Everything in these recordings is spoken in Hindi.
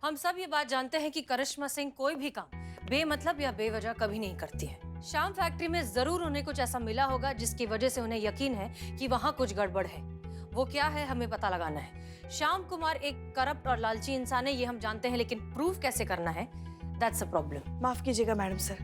हम सब ये बात जानते हैं कि करिश्मा सिंह कोई भी काम बेमतलब या बेवजह कभी नहीं करती है। शाम फैक्ट्री में जरूर उन्हें कुछ ऐसा मिला होगा जिसकी वजह से उन्हें यकीन है कि वहाँ कुछ गड़बड़ है। वो क्या है हमें पता लगाना है। श्याम कुमार एक करप्ट और लालची इंसान है, ये हम जानते हैं, लेकिन प्रूव कैसे करना है, दैट्स अ प्रॉब्लम। माफ कीजिएगा मैडम सर,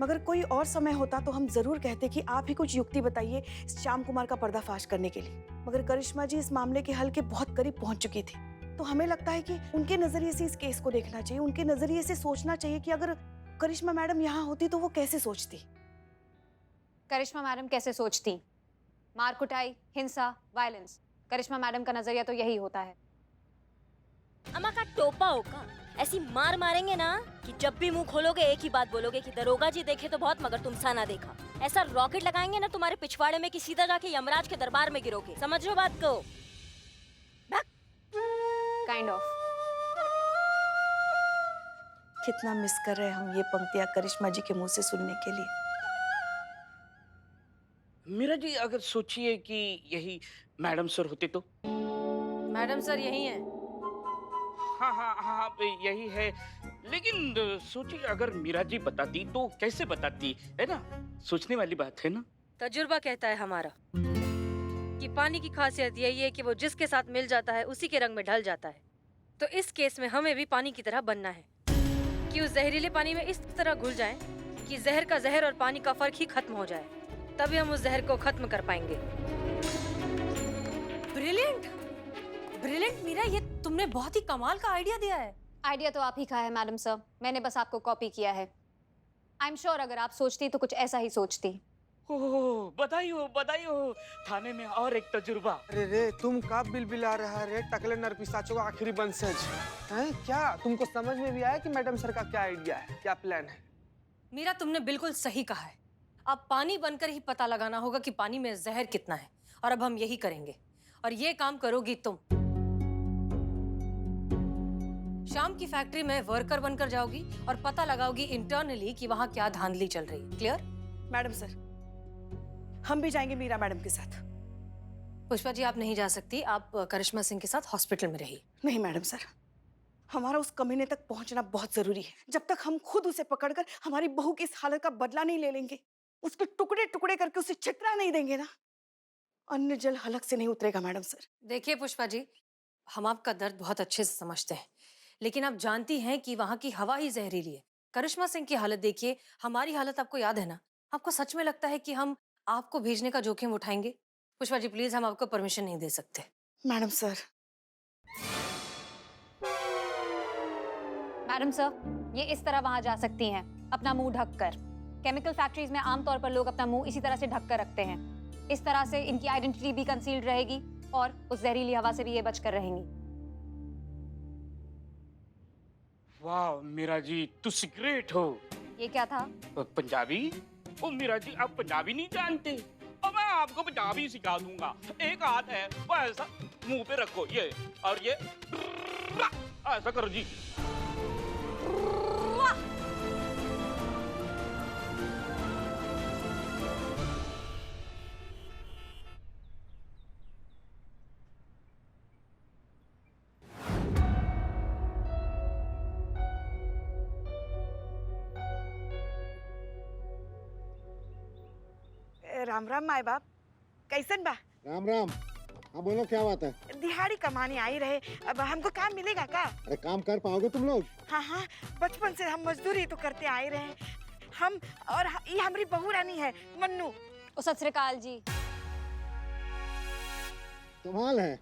मगर कोई और समय होता तो हम जरूर कहते कि आप ही कुछ युक्ति बताइए श्याम कुमार का पर्दाफाश करने के लिए। मगर करिश्मा जी इस मामले के हल के बहुत करीब पहुंच चुकी थी, तो हमें लगता है कि उनके नजरिए से इस केस को देखना चाहिए, उनके नजरिए से सोचना चाहिए कि अगर करिश्मा मैडम यहाँ होती तो वो कैसे सोचती। करिश्मा मैडम कैसे सोचती? मार कुटाई, हिंसा, वायलेंस। करिश्मा मैडम का नजरिया तो यही होता है। अम्मा का टोपा होगा, ऐसी मार मारेंगे ना कि जब भी मुंह खोलोगे एक ही बात बोलोगे कि दरोगा जी देखे तो बहुत मगर तुम सा ना देखा। ऐसा रॉकेट लगाएंगे ना तुम्हारे पिछवाड़े में कि सीधा जाके यमराज के दरबार में गिरोगे। समझ लो बात को? Kind of. कितना मिस कर रहे हैं हम ये पंक्तियां करिश्मा जी के मुंह से सुनने के लिए। मीरा जी अगर सोचिए कि यही मैडम सर होते तो। मैडम सर यही है। हाँ हाँ हाँ यही है, लेकिन सोचिए अगर मीरा जी बताती तो कैसे बताती, है ना? सोचने वाली बात है ना। तजुर्बा कहता है हमारा कि पानी की खासियत यही है कि वो जिसके साथ मिल जाता है उसी के रंग में ढल जाता है। तो इस केस में हमें भी पानी की तरह बनना है कि उस जहरीले पानी में इस तरह घुल जाएं कि जहर का जहर और पानी का फर्क ही खत्म हो जाए, तभी हम उस जहर को खत्म कर पाएंगे। ब्रिलियंट ब्रिलियंट मीरा, ये तुमने बहुत ही कमाल का आइडिया दिया है। आइडिया तो आप ही का है मैडम सर, मैंने बस आपको कॉपी किया है। आई एम श्योर अगर आप सोचती तो कुछ ऐसा ही सोचती। ओह बधाई हो, थाने में और एक तजुर्बा। अरे रे तुम कब बिलबिला रहा रे टकले नरपिशाचों का आखिरी बंसज हैं? क्या तुमको समझ में भी आया कि मैडम सर का क्या आइडिया है, क्या प्लान है? मीरा तुमने बिल्कुल सही कहा है। अब पानी बनकर ही पता लगाना होगा कि पानी में जहर कितना है, और अब हम यही करेंगे। और ये काम करोगी तुम। शाम की फैक्ट्री में वर्कर बनकर जाओगी और पता लगाओगी इंटरनली कि वहां क्या धांधली चल रही है। क्लियर? मैडम सर, हम भी जाएंगे मीरा मैडम के साथ। पुष्पा जी आप नहीं जा सकती, आप करिश्मा सिंह के साथ हॉस्पिटल में रहिए। नहीं मैडम सर, हमारा उस कमीने तक पहुंचना बहुत जरूरी है। जब तक हम खुद उसे पकड़कर हमारी बहू की इस हालत का बदला नहीं ले लेंगे, उसके टुकड़े टुकड़े करके उसे छितरा नहीं देंगे ना, अन्न जल हलक से नहीं उतरेगा मैडम सर। देखिए पुष्पा जी, हम आपका दर्द बहुत अच्छे से समझते हैं, लेकिन आप जानती हैं कि वहां की हवा ही जहरीली है। करिश्मा सिंह की हालत देखिए, हमारी हालत आपको याद है ना? आपको सच में लगता है कि हम आपको भेजने का जोखिम उठाएंगे? पुष्पा जी प्लीज, हम आपको परमिशन नहीं दे सकते। Madam sir. मैडम सर, ये इस तरह वहां जा सकती हैं, अपना मुंह ढक कर। केमिकल फैक्ट्रीज में आमतौर पर लोग अपना मुंह इसी तरह से ढक कर रखते हैं। इस तरह से इनकी आइडेंटिटी भी कंसील्ड रहेगी और उस जहरीली हवा से भी ये बचकर रहेंगी। वाह मीरा जी, तुम ग्रेट हो। ये क्या था? पंजाबी? ओ मीरा जी आप पंजाबी नहीं जानते? और मैं आपको पंजाबी सिखा दूंगा। एक हाथ है वो ऐसा मुंह पे रखो, ये और ये ऐसा करो जी। राम राम माए बाप, कैसन बा? राम राम। हाँ बोलो क्या बात है? दिहाड़ी कमाने आई रहे, अब हमको काम मिलेगा का? अरे काम कर पाओगे तुम लोग? हाँ हाँ, बचपन से हम मजदूरी तो करते आए रहे हैं हम। और ये हमारी बहू रानी है मन्नू। ओ सत श्री अकाल जी। कमाल है,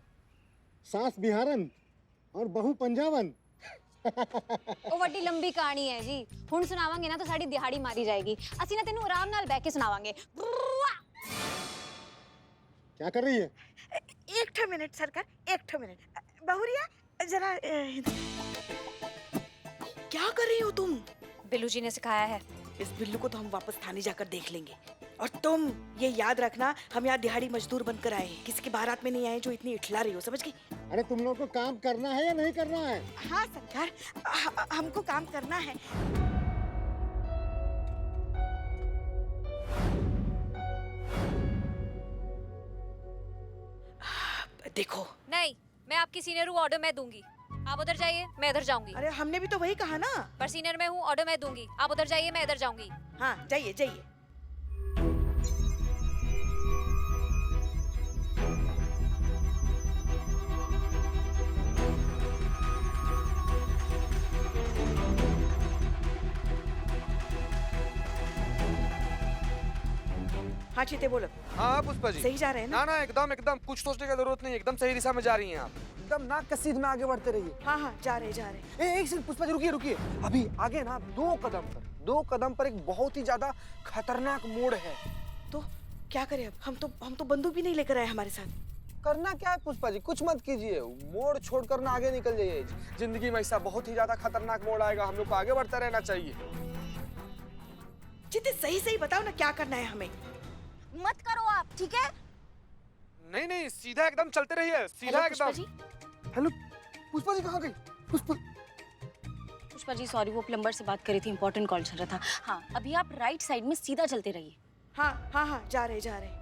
सास बिहारन और बहू पंजाबन। ओ वड्डी लंबी कहानी है जी, हुण सुनावांगे ना तो साड़ी दिहाड़ी मारी जाएगी। असी ना तेनू आराम नाल बैठ के सुनावांगे। क्या कर रही है? एक ठो मिनट सरकार, एक ठो मिनट। बहुरिया जरा क्या कर रही हो तुम? बिल्लू जी ने सिखाया है। इस बिल्लू को तो हम वापस थाने जाकर देख लेंगे। और तुम ये याद रखना, हम यहाँ दिहाड़ी मजदूर बनकर आए हैं, किसी की बारात में नहीं आए जो इतनी इठला रही हो, समझ गई? अरे तुम लोग को काम करना है या नहीं करना है? हाँ सरकार, हमको काम करना है। देखो नहीं, मैं आपकी सीनियर हूँ, ऑर्डर मैं दूंगी। आप उधर जाइए, मैं इधर जाऊंगी। अरे हमने भी तो वही कहा ना। पर सीनियर मैं हूँ, ऑर्डर मैं दूंगी। आप उधर जाइए, मैं इधर जाऊंगी। हाँ जाइए जाइए। हाँ चीते बोलो। हाँ पुष्पा जी। सही जा रहे हैं ना? ना एकदम एकदम कुछ सोचने की जरूरत नहीं, एकदम सही दिशा में जा रही हैं आप। एकदम नाक के सीध में आगे बढ़ते रहिए। हाँ हाँ जा रहे। एक सेकंड पुष्पा जी, रुकिए रुकिए। अभी आगे ना 2 कदम पर एक बहुत ही ज्यादा खतरनाक मोड़ है। तो क्या करें अब? हम तो बंदूक भी नहीं लेकर आए हमारे साथ। करना क्या है पुष्पा जी, कुछ मत कीजिए, मोड़ छोड़कर ना आगे निकल जाइए। जिंदगी में ऐसा बहुत ही ज्यादा खतरनाक मोड़ आएगा, हम लोग को आगे बढ़ते रहना चाहिए। चीते सही सही बताओ ना क्या करना है हमें। मत करो आप, ठीक है? नहीं नहीं, सीधा एकदम चलते रहिए, सीधा पुष्पा एकदम। जी। हेलो पुष्पा जी, कहाँ गई पुष्पा? पुष्पा जी सॉरी, वो प्लम्बर से बात करी थी, इंपॉर्टेंट कॉल चल रहा था। हाँ, अभी आप राइट साइड में सीधा चलते रहिए। हाँ हाँ हाँ जा रहे।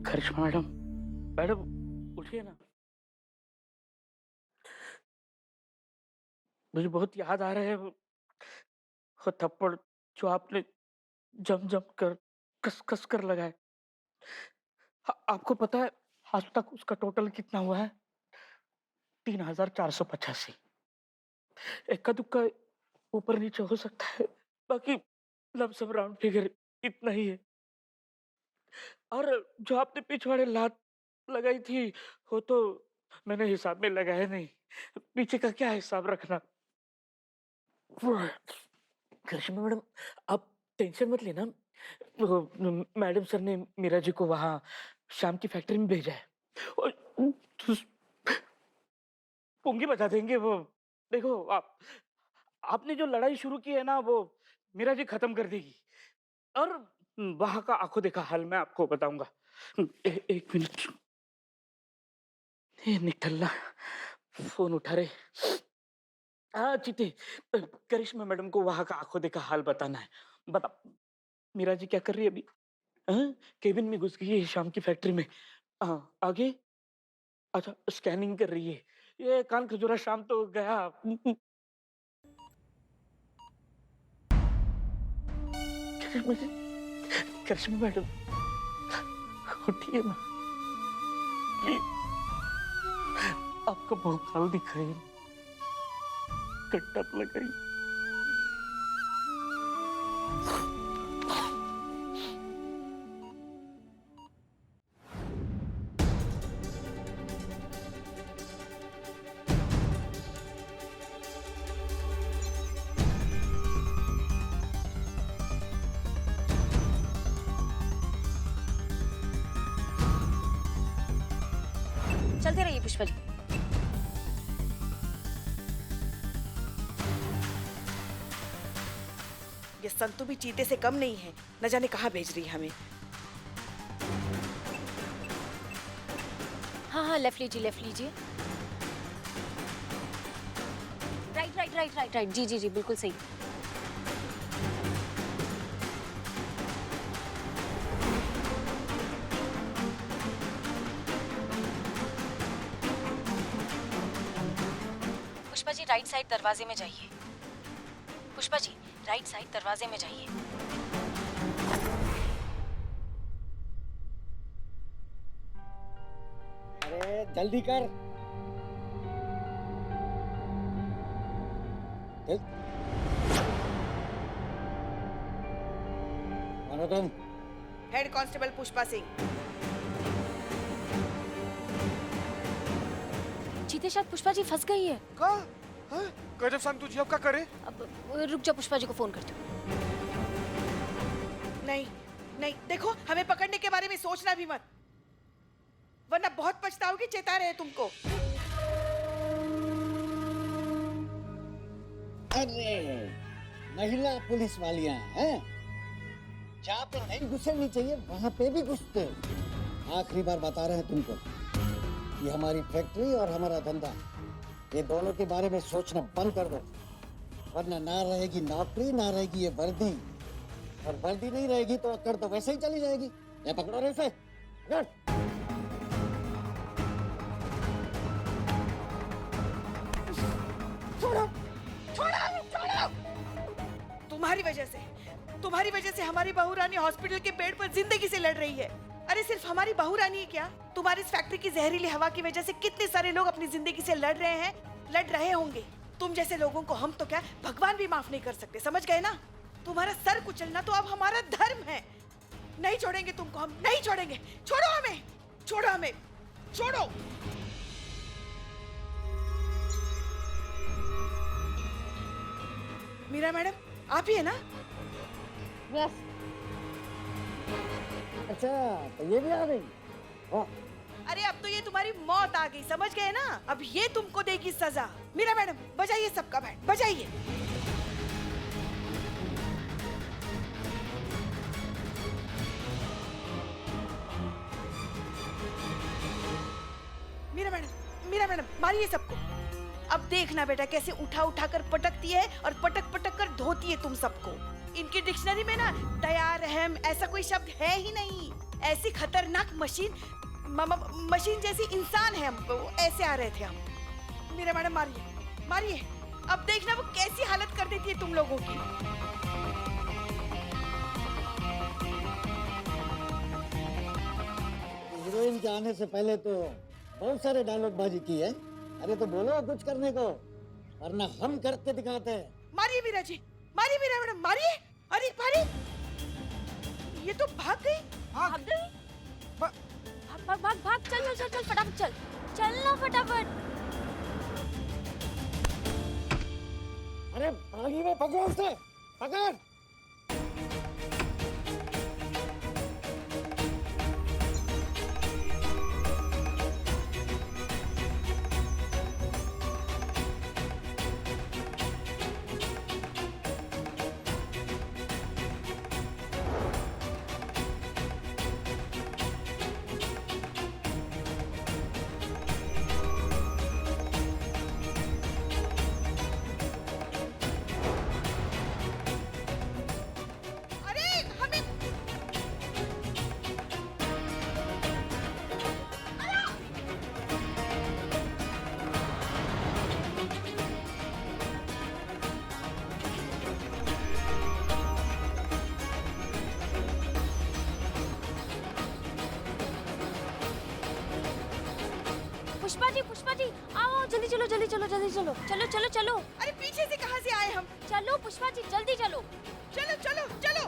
करिश्मा मैडम, मैडम उठिए ना। मुझे बहुत याद आ रहे हैं वो थप्पड़ जो आपने जम जम कर कस कस कर लगाए। आपको पता है आज तक उसका टोटल कितना हुआ है? 3485। इक्का दुक्का ऊपर नीचे हो सकता है, बाकी लमसम राउंड फिगर इतना ही है। और जो आपने पिछवाड़े लात लगाई थी वो तो मैंने हिसाब में लगाया नहीं, पीछे का क्या हिसाब रखना। करिश्मा मैडम, आप टेंशन मत लेना। मैडम सर ने मीरा जी को वहां शाम की फैक्ट्री में भेजा है और पुंगी बजा देंगे वो। देखो आपने जो लड़ाई शुरू की है ना, वो मीरा जी खत्म कर देगी। और वहां का आंखों देखा हाल मैं आपको बताऊंगा। एक मिनट। ये निठल्ला फोन उठा रहे। हाँ चीते, करिश्मा मैडम को वहां का आंखों देखा हाल बताना है। बता मीरा जी क्या कर रही है अभी? केबिन में घुस गई है शाम की फैक्ट्री में। हाँ आगे? अच्छा स्कैनिंग कर रही है। ये कान खजूरा शाम तो गया। करिश्मा मैडम उठिए ना प्लीज। आपका बहुत हाल दिखाई, कट्टा लगाई। चलते रहिए पुष्पा जी। ये संतु भी चीते से कम नहीं है, न जाने कहाँ भेज रही है हमें। हाँ हाँ, लेफ्ट लीजिए लेफ्ट लीजिए। Right right right right right, जी जी जी बिल्कुल सही। पुष्पा जी राइट साइड दरवाजे में जाइए। पुष्पा जी राइट साइड दरवाजे में जाइए। अरे जल्दी कर। चल। कौन हो तुम? Head constable Pushpa Singh. चीते शायद पुष्पा जी फंस गई है। गजब संतु जी, अब क्या करे? अब रुक जा, पुष्पा जी को फोन करती हूँ। नहीं नहीं, देखो हमें पकड़ने के बारे में सोचना भी मत, वरना बहुत पछताओगी। चेता रहे तुमको। अरे महिला पुलिस वालियां हैं, जहाँ पे नहीं घुसनी चाहिए वहां पे भी घुसते। आखिरी बार बता रहे हैं तुमको, ये हमारी फैक्ट्री और हमारा धंधा, ये दोनों के बारे में सोचना बंद कर दो, वरना ना रहेगी नौकरी, ना रहेगी ये वर्दी, और वर्दी नहीं रहेगी तो अक्कड़ तो वैसे ही चली जाएगी। ये पकड़ो रे इसे, पकड़। छोड़ो छोड़ो छोड़ो। तुम्हारी वजह से हमारी बहू रानी हॉस्पिटल के बेड पर जिंदगी से लड़ रही है। अरे सिर्फ हमारी बहू रानी है क्या, तुम्हारी इस फैक्ट्री की जहरीली हवा की वजह से कितने सारे लोग अपनी जिंदगी से लड़ रहे होंगे। तुम जैसे लोगों को हम तो क्या भगवान भी माफ नहीं कर सकते, समझ गए ना? तुम्हारा सर कुचलना तो अब हमारा धर्म है। नहीं छोड़ेंगे तुमको, हम नहीं छोड़ेंगे। छोड़ो हमें, छोड़ो हमें, छोड़ो। मीरा मैडम आप ही है ना? यस। अच्छा तो ये भी आ गई। वाह, अरे अब तो ये तुम्हारी मौत आ गई, समझ गए ना? अब ये तुमको देगी सजा। मीरा मैडम बजाइए सबका बैंड, बजाइए। मीरा मैडम मारिए सबको। अब देखना बेटा कैसे उठा उठा कर पटकती है और पटक पटक कर धोती है तुम सबको। इनकी डिक्शनरी में ना दया रहम ऐसा कोई शब्द है ही नहीं। ऐसी खतरनाक मशीन जैसी इंसान है हम, ऐसे आ रहे थे हम। मीरा मैडम मारिए मारिए, अब देखना वो कैसी हालत कर देती है तुम लोगों की। हीरोइन के आने से पहले तो बहुत सारे डायलॉग बाजी की है। अरे तो बोलो कुछ करने को, वरना हम करके दिखाते हैं। मारिए मीरा जी, मारिए मीरा मैडम, मारिए। अरे मारिए, ये तो भाग गई। भाग गई? भाग भाग भाग भाग, चल चल चल चल फटाफट चल, चल ना फटाफट। अरे भागी वो, पकड़ो उसे, पकड़। पुष्पा जी आओ, जल्दी चलो जल्दी चलो जल्दी चलो, चलो चलो चलो। अरे पीछे से कहां से आए हम? चलो पुष्पा जी जल्दी चलो। चलो चलो चलो।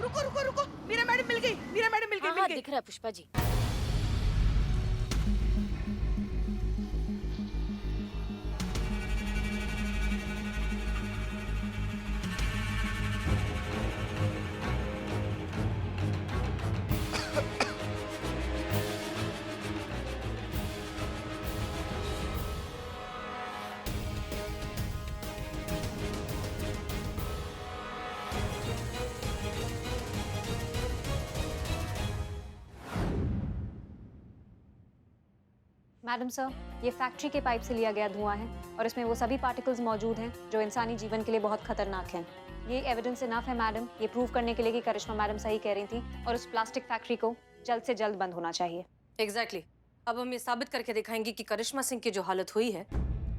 रुको रुको रुको, मीरा मैडम मिल गई, मीरा मैडम मिल गई, हाँ मिल हाँ गई। दिख रहा है पुष्पा जी। मैडम सर, ये फैक्ट्री के पाइप से लिया गया धुआं है और इसमें वो सभी पार्टिकल्स मौजूद हैं जो इंसानी जीवन के लिए बहुत खतरनाक हैं। ये एविडेंस इनफ है मैडम, ये प्रूव करने के लिए कि करिश्मा मैडम सही कह रही थी और उस प्लास्टिक फैक्ट्री को जल्द से जल्द बंद होना चाहिए। एग्जैक्टली। अब हम ये साबित करके दिखाएंगे कि करिश्मा सिंह की जो हालत हुई है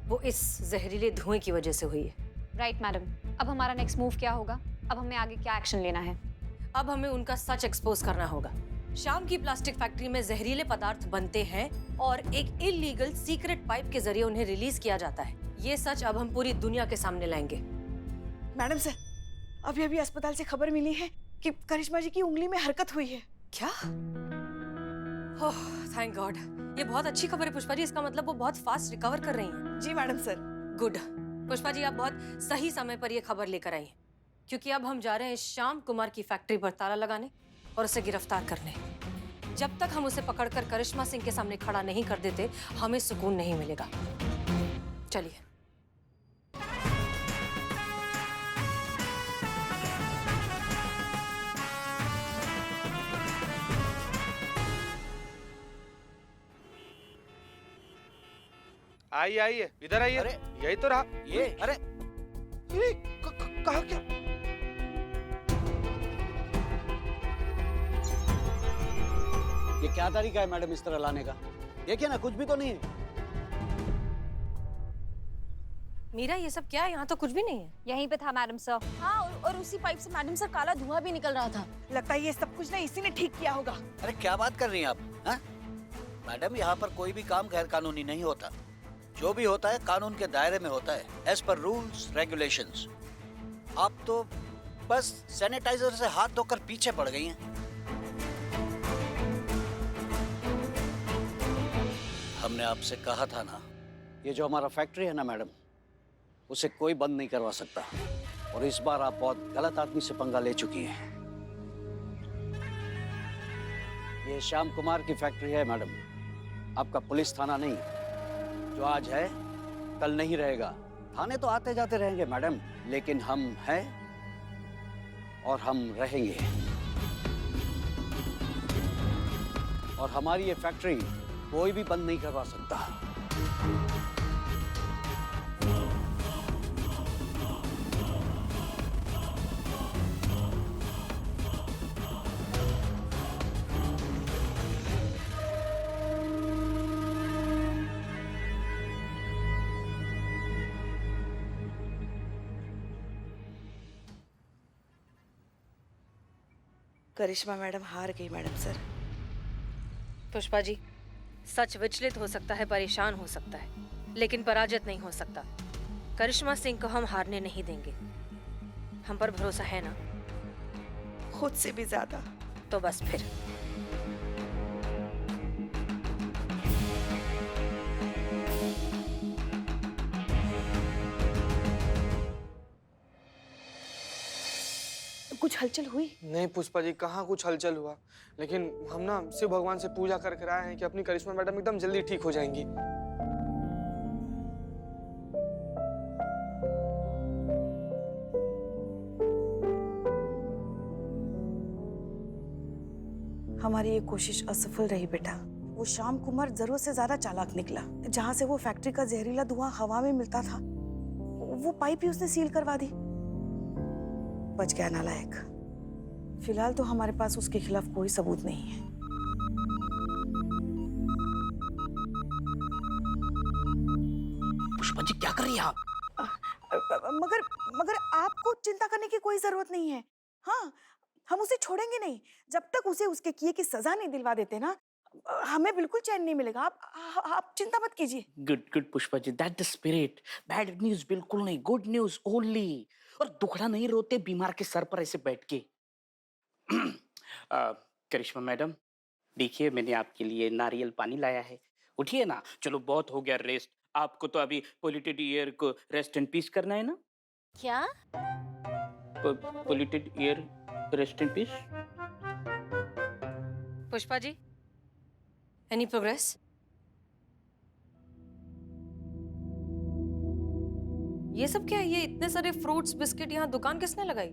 वो इस जहरीले धुएं की वजह से हुई है। राइट मैडम, अब हमारा नेक्स्ट मूव क्या होगा? अब हमें आगे क्या एक्शन लेना है? अब हमें उनका सच एक्सपोज करना होगा। शाम की प्लास्टिक फैक्ट्री में जहरीले पदार्थ बनते हैं और एक इलीगल सीक्रेट पाइप के जरिए उन्हें रिलीज किया जाता है। ये सच अब हम पूरी दुनिया के सामने लाएंगे। मैडम सर, अभी अभी अस्पताल से खबर मिली है कि करिश्मा जी की उंगली में हरकत हुई है। क्या? ओह थैंक गॉड, ये बहुत अच्छी खबर है पुष्पा जी। इसका मतलब वो बहुत फास्ट रिकवर कर रही हैं। जी मैडम सर। गुड पुष्पा जी, आप बहुत सही समय पर ये खबर लेकर आई हैं, क्योंकि अब हम जा रहे हैं श्याम कुमार की फैक्ट्री पर ताला लगाने और उसे गिरफ्तार करने। जब तक हम उसे पकड़कर करिश्मा सिंह के सामने खड़ा नहीं कर देते, हमें सुकून नहीं मिलेगा। चलिए। आइए आइए, इधर आइए। अरे, यही तो रहा। ये अरे ये कहा क्या? ये क्या तरीका है मैडम इस तरह लाने का? देखिए ना, कुछ भी तो नहीं है। मीरा, ये सब क्या है? यहाँ तो कुछ भी नहीं है। यहीं पे था मैडम सर। हाँ, और उसी पाइप से मैडम सर काला धुआं भी निकल रहा था। लगता है ये सब कुछ ना इसी ने ठीक किया होगा। अरे क्या बात कर रही हैं आप? हाँ? मैडम, यहाँ पर कोई भी काम गैर कानूनी नहीं होता। जो भी होता है कानून के दायरे में होता है, एज पर रूल्स रेगुलेशंस। आप तो बस सैनिटाइजर से हाथ धोकर पीछे पड़ गई हैं। हमने आपसे कहा था ना, ये जो हमारा फैक्ट्री है ना मैडम, उसे कोई बंद नहीं करवा सकता। और इस बार आप बहुत गलत आदमी से पंगा ले चुकी हैं। ये श्याम कुमार की फैक्ट्री है मैडम, आपका पुलिस थाना नहीं। जो आज है कल नहीं रहेगा। थाने तो आते जाते रहेंगे मैडम, लेकिन हम हैं और हम रहेंगे। और हमारी ये फैक्ट्री कोई भी बंद नहीं करवा सकता। करिश्मा मैडम हार गई मैडम सर। पुष्पा जी, सच विचलित हो सकता है, परेशान हो सकता है, लेकिन पराजित नहीं हो सकता। करिश्मा सिंह को हम हारने नहीं देंगे। हम पर भरोसा है ना? खुद से भी ज्यादा। तो बस फिर। कुछ हलचल हुई? नहीं पुष्पा जी, कहाँ कुछ हलचल हुआ। लेकिन हम ना शिव भगवान से पूजा करके आए हैं कि अपनी करिश्मा मैडम एकदम जल्दी ठीक हो जाएंगी। हमारी ये कोशिश असफल रही बेटा। वो श्याम कुमार जरूरत से ज्यादा चालाक निकला। जहाँ से वो फैक्ट्री का जहरीला धुआं हवा में मिलता था, वो पाइप ही उसने सील करवा दी। बच गया नालायक। फिलहाल तो हमारे पास उसके खिलाफ कोई सबूत नहीं है। पुष्पा जी क्या कर रही हैं आप? मगर मगर आपको चिंता करने की कोई जरूरत नहीं है। हाँ, हम उसे छोड़ेंगे नहीं जब तक उसे उसके किए की सजा नहीं दिलवा देते ना, हमें बिल्कुल चैन नहीं मिलेगा। आप चिंता मत कीजिए। Good good Pushpa ji, that the spirit. Bad news बिल्कुल नहीं, गुड न्यूज ओनली। और दुखड़ा नहीं रोते बीमार के सर पर ऐसे बैठ के। करिश्मा मैडम, देखिए मैंने आपके लिए नारियल पानी लाया है। उठिए ना, चलो बहुत हो गया रेस्ट। आपको तो अभी पोल्यूटेड एयर को रेस्ट एंड पीस करना है ना? क्या? Polluted air rest and peace. Pushpa ji, any progress? ये सब क्या है? ये इतने सारे फ्रूट्स बिस्किट यहाँ दुकान किसने लगाई?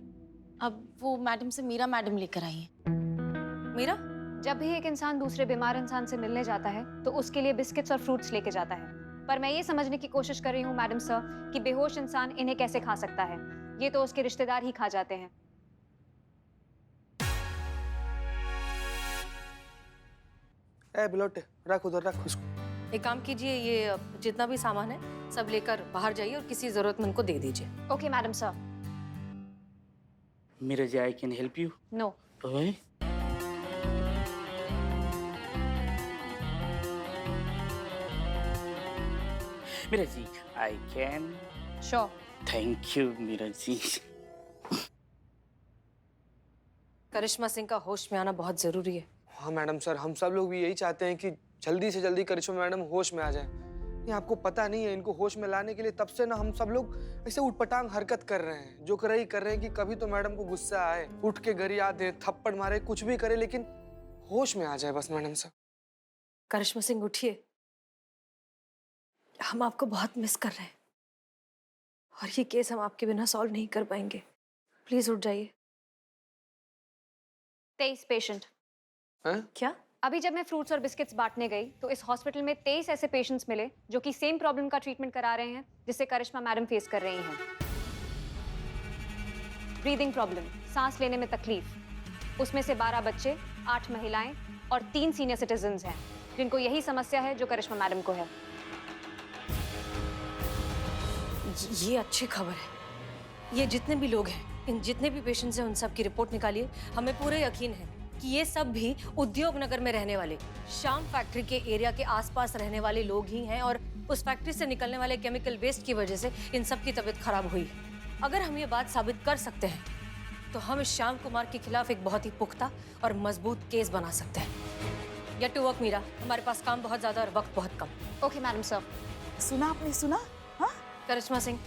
अब वो मैडम से मीरा मैडम लेकर आई है। मीरा? जब भी एक इंसान दूसरे बीमार इंसान से मिलने जाता है तो उसके लिए बिस्किट्स और फ्रूट्स लेके जाता है। पर मैं ये समझने की कोशिश कर रही हूँ मैडम सर कि बेहोश इंसान इन्हें कैसे खा सकता है। ये तो उसके रिश्तेदार ही खा जाते हैं। ए बिलोटे, रख उधर, रख उसको। एक काम कीजिए, ये जितना भी सामान है सब लेकर बाहर जाइए और किसी जरूरतमंद को दे दीजिए। Okay madam sir. मेरे जी, I can help you? No. मेरा जी, I can. Sure. Thank you Meera ji. Karishma Singh का होश में आना बहुत जरूरी है। हाँ मैडम सर, हम सब लोग भी यही चाहते हैं कि जल्दी से जल्दी करिश्मा मैडम होश में आ जाए। ये आपको पता नहीं है, इनको होश में लाने के लिए तब से ना हम सब लोग ऐसे उटपटांग हरकत कर रहे हैं, जो कर रहे हैं कि कभी तो मैडम को गुस्सा आए, उठ के गरिया दे, थप्पड़ मारे, कुछ भी करे, लेकिन होश में आ जाए बस मैडम साहब। करिश्मा सिंह उठिए, हम आपको बहुत मिस कर रहे हैं और ये केस हम आपके बिना सॉल्व नहीं कर पाएंगे। प्लीज उठ जाइए। 23 पेशेंट। हैं? क्या? अभी जब मैं फ्रूट्स और बिस्किट्स बांटने गई तो इस हॉस्पिटल में 23 ऐसे पेशेंट्स मिले जो कि सेम प्रॉब्लम का ट्रीटमेंट करा रहे हैं जिससे करिश्मा मैडम फेस कर रही हैं। ब्रीदिंग प्रॉब्लम, सांस लेने में तकलीफ। उसमें से 12 बच्चे, 8 महिलाएं और 3 सीनियर सिटीजन्स हैं जिनको यही समस्या है जो करिश्मा मैडम को है। ये अच्छी खबर है। ये जितने भी लोग हैं, इन जितने भी पेशेंट्स हैं, उन सब की रिपोर्ट निकालिए। हमें पूरे यकीन है कि ये सब भी उद्योग नगर में रहने वाले, शाम फैक्ट्री के एरिया के आसपास रहने वाले लोग ही हैं और उस फैक्ट्री से निकलने वाले केमिकल वेस्ट की वजह से इन सब की तबीयत खराब हुई है। अगर हम ये बात साबित कर सकते हैं तो हम इस श्याम कुमार के खिलाफ एक बहुत ही पुख्ता और मजबूत केस बना सकते हैं। गेट टू वर्क मीरा, हमारे पास काम बहुत ज्यादा और वक्त बहुत कम। Okay madam sir. सुना आपने? सुना? हाँ, करिश्मा सिंह,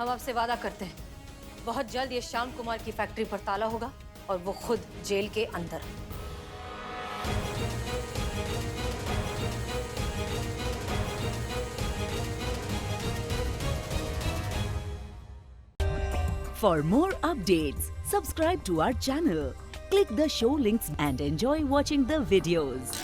हम आपसे वादा करते हैं बहुत जल्द ये श्याम कुमार की फैक्ट्री पर ताला होगा और वो खुद जेल के अंदर। For more updates, subscribe to our channel, click the show links and enjoy watching the videos.